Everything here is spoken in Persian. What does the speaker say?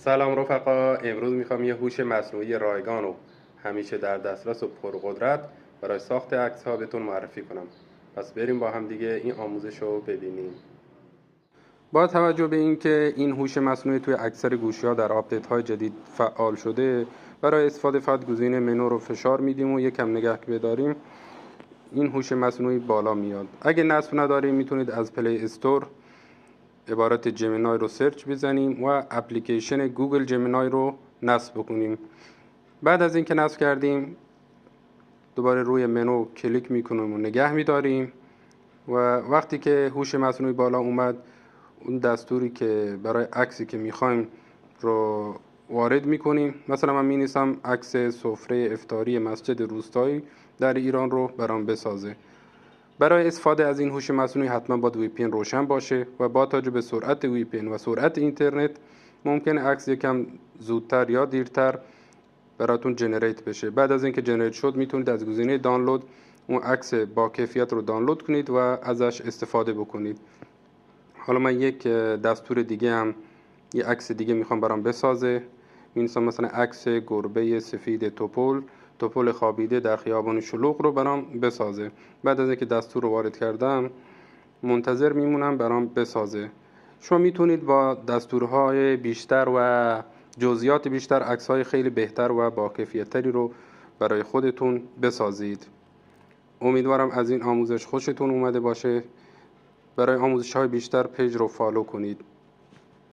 سلام رفقا، امروز میخوام یه هوش مصنوعی رایگان و همیشه در دسترس و پرقدرت برای ساخت عکس ها بهتون معرفی کنم. پس بریم با هم دیگه این آموزش رو ببینیم. با توجه به اینکه این هوش مصنوعی توی اکثر گوشی‌ها در آپدیت های جدید فعال شده، برای استفاده فقط گزینه منو رو فشار میدیم و یکم نگه بداریم این هوش مصنوعی بالا میاد. اگه نصب نداریم میتونید از پلی استور عبارت جمینای رو سرچ بزنیم و اپلیکیشن گوگل جمینای رو نصب بکنیم. بعد از اینکه نصب کردیم دوباره روی منو کلیک میکنیم و نگه میداریم و وقتی که هوش مصنوعی بالا اومد اون دستوری که برای عکسی که میخوایم رو وارد میکنیم. مثلا من مینویسم عکس سفره افطاری مسجد روستایی در ایران رو برام بسازه. برای استفاده از این هوش مصنوعی حتما باید وی پی ان روشن باشه و با توجه به سرعت وی پی ان و سرعت اینترنت ممکنه عکس یکم زودتر یا دیرتر براتون جنریت بشه. بعد از اینکه جنریت شد میتونید از گزینه دانلود اون عکس با کیفیت رو دانلود کنید و ازش استفاده بکنید. حالا من یک دستور دیگه هم یه عکس دیگه میخوام برام بسازه. می‌نویسم مثلا عکس گربه سفید توپل خوابیده در خیابان شلوغ رو برام بسازه. بعد از اینکه دستور رو وارد کردم منتظر میمونم برام بسازه. شما میتونید با دستورهای بیشتر و جزئیات بیشتر عکس‌های خیلی بهتر و با کیفیت‌تری رو برای خودتون بسازید. امیدوارم از این آموزش خوشتون اومده باشه. برای آموزش‌های بیشتر پیج رو فالو کنید.